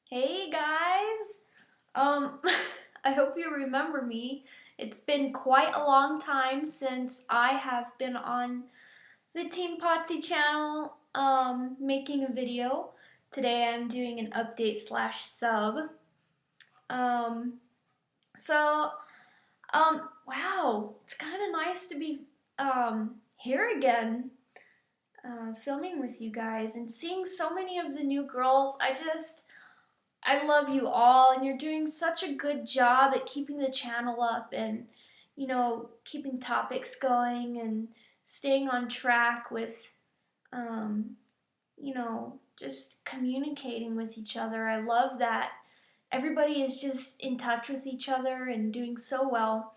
Hey guys! Um, I hope you remember me. It's been quite a long time since I have been on the Team Potsy channel, making a video. Today I'm doing an update slash sub. Um, so, wow, it's kind of nice to be, here again, filming with you guys and seeing so many of the new girls. I love you all, and you're doing such a good job at keeping the channel up and, keeping topics going and staying on track with, um, just communicating with each other. I love that everybody is just in touch with each other and doing so well.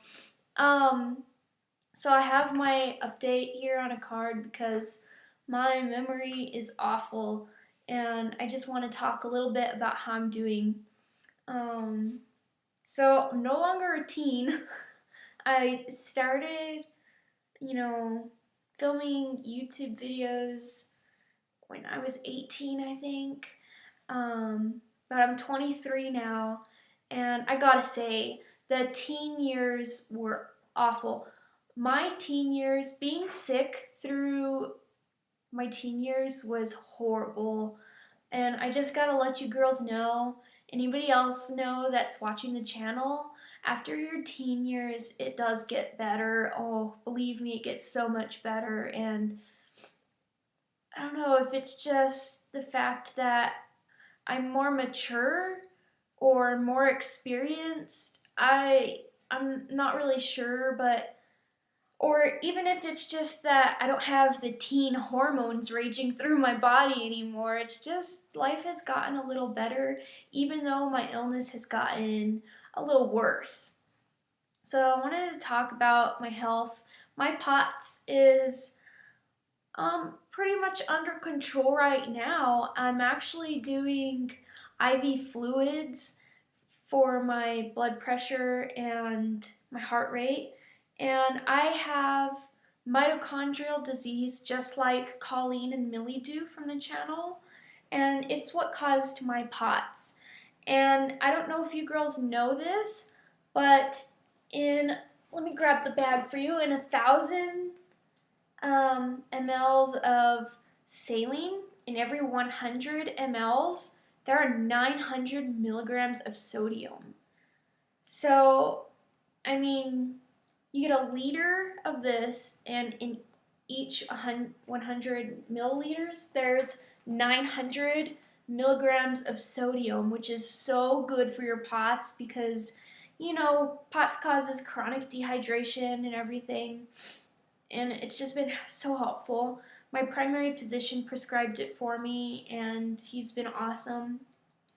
Um, so I have my update here on a card because my memory is awful and I just want to talk a little bit about how I'm doing. Um, so I'm no longer a teen. I started, you know, filming YouTube videos when I was 18, I think. But I'm 23 now, and I gotta say, the teen years were awful. My teen years, being sick through my teen years was horrible. And I just gotta let you girls know, anybody else know that's watching the channel, after your teen years, it does get better. Oh, believe me, it gets so much better. And I don't know if it's just the fact that I'm more mature or more experienced. I'm not really sure, but or even if it's just that I don't have the teen hormones raging through my body anymore. It's just life has gotten a little better, even though my illness has gotten a little worse. So I wanted to talk about my health. My POTS is pretty much under control right now. I'm actually doing IV fluids for my blood pressure and my heart rate. And I have mitochondrial disease just like Colleen and Millie do from the channel. And it's what caused my POTS. And I don't know if you girls know this, but let me grab the bag for you, in 1,000 mLs of saline, in every 100 mLs, there are 900 milligrams of sodium. So, I mean, you get a liter of this, and in each 100 milliliters, there's 900 milligrams of sodium, which is so good for your POTS because, POTS causes chronic dehydration and everything, and it's just been so helpful. My primary physician prescribed it for me, and he's been awesome.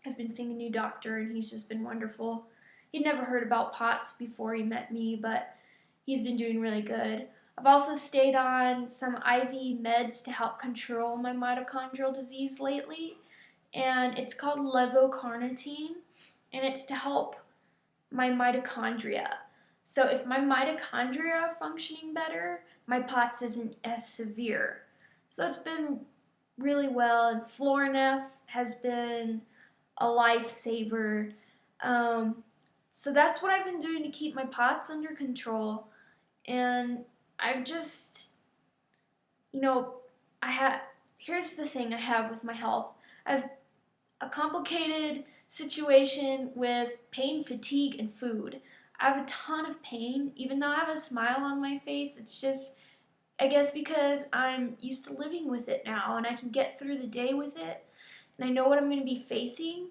I've been seeing a new doctor, and he's just been wonderful. He'd never heard about POTS before he met me, but he's been doing really good. I've also stayed on some IV meds to help control my mitochondrial disease lately, and it's called levocarnitine, and it's to help my mitochondria. So if my mitochondria are functioning better, my POTS isn't as severe. So it's been really well, and Florinef has been a lifesaver. So that's what I've been doing to keep my POTS under control. And I've just, here's the thing I have with my health. I have a complicated situation with pain, fatigue, and food. I have a ton of pain, even though I have a smile on my face. It's just, I guess because I'm used to living with it now and I can get through the day with it and I know what I'm going to be facing.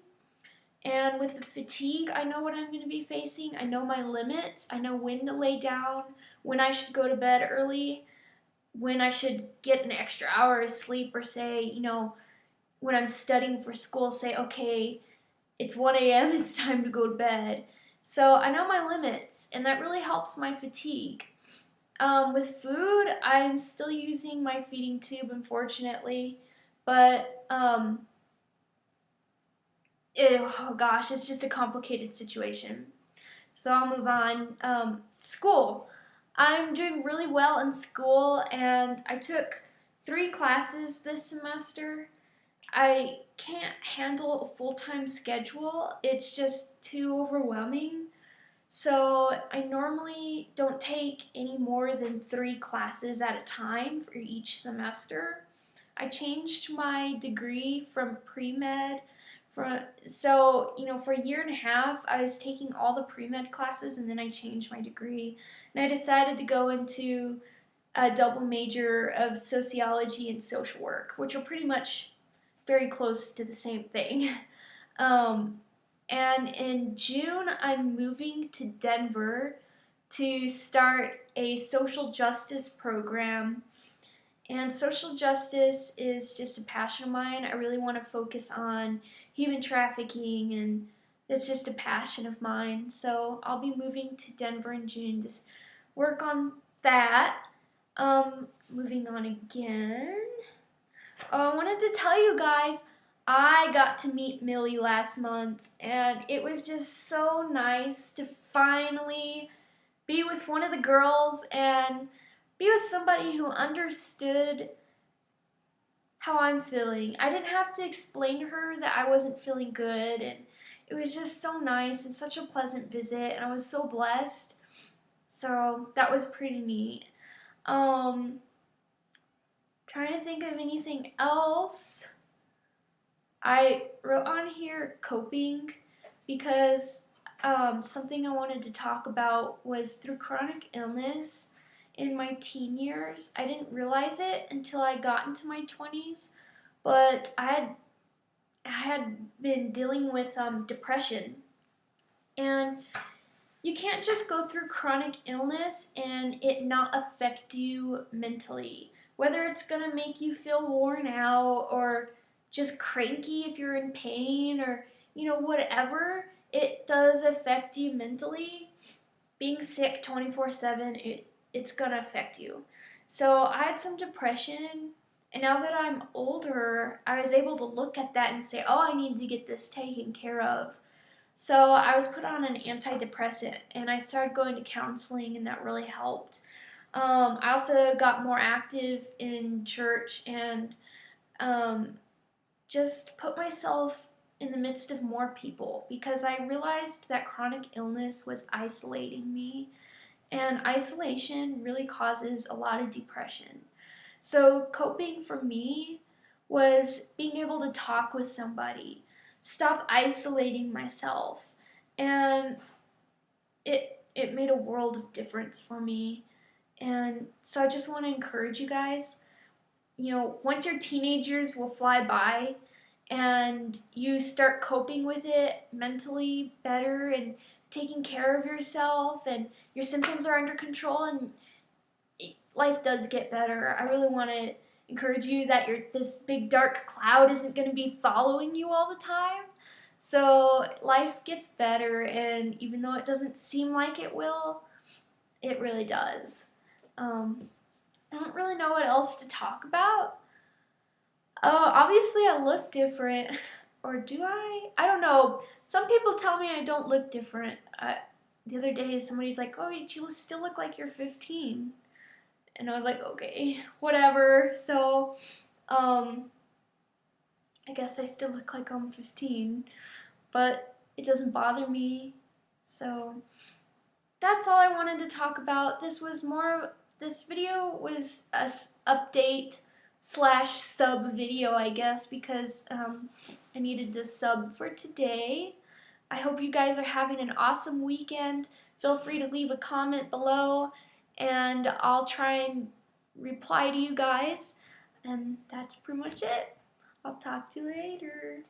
And with the fatigue, I know what I'm going to be facing. I know my limits. I know when to lay down, when I should go to bed early, when I should get an extra hour of sleep, or say, when I'm studying for school, say, okay, it's 1 a.m., it's time to go to bed. So I know my limits, and that really helps my fatigue. With food, I'm still using my feeding tube, unfortunately, but oh gosh, it's just a complicated situation. So I'll move on. School. I'm doing really well in school, and I took 3 classes this semester. I can't handle a full-time schedule. It's just too overwhelming. So I normally don't take any more than 3 classes at a time for each semester. I changed my degree from pre-med for a year and a half I was taking all the pre-med classes, and then I changed my degree and I decided to go into a double major of sociology and social work, which are pretty much very close to the same thing. Um, and in June, I'm moving to Denver to start a social justice program. And social justice is just a passion of mine. I really want to focus on human trafficking, and it's just a passion of mine. So I'll be moving to Denver in June to work on that. Moving on again. I wanted to tell you guys, I got to meet Millie last month, and it was just so nice to finally be with one of the girls and be with somebody who understood how I'm feeling. I didn't have to explain to her that I wasn't feeling good, and it was just so nice and such a pleasant visit, and I was so blessed. So that was pretty neat. Trying to think of anything else. I wrote on here coping because something I wanted to talk about was through chronic illness in my teen years. I didn't realize it until I got into my 20s, but I had been dealing with depression. And you can't just go through chronic illness and it not affect you mentally. Whether it's going to make you feel worn out or just cranky if you're in pain or, whatever, it does affect you mentally. Being sick 24/7, it's going to affect you. So I had some depression, and now that I'm older, I was able to look at that and say, oh, I need to get this taken care of. So I was put on an antidepressant, and I started going to counseling, and that really helped. I also got more active in church and just put myself in the midst of more people because I realized that chronic illness was isolating me, and isolation really causes a lot of depression. So coping for me was being able to talk with somebody, stop isolating myself, and it made a world of difference for me. And so I just want to encourage you guys, once your teenagers will fly by and you start coping with it mentally better and taking care of yourself and your symptoms are under control and life does get better. I really want to encourage you that this big dark cloud isn't going to be following you all the time. So life gets better, and even though it doesn't seem like it will, it really does. I don't really know what else to talk about. Obviously I look different, or do I? I don't know. Some people tell me I don't look different. The other day somebody's like, oh, you still look like you're 15. And I was like, okay, whatever. So, I guess I still look like I'm 15, but it doesn't bother me. So, that's all I wanted to talk about. This video was a update / sub video, I guess, because I needed to sub for today. I hope you guys are having an awesome weekend. Feel free to leave a comment below, and I'll try and reply to you guys. And that's pretty much it. I'll talk to you later.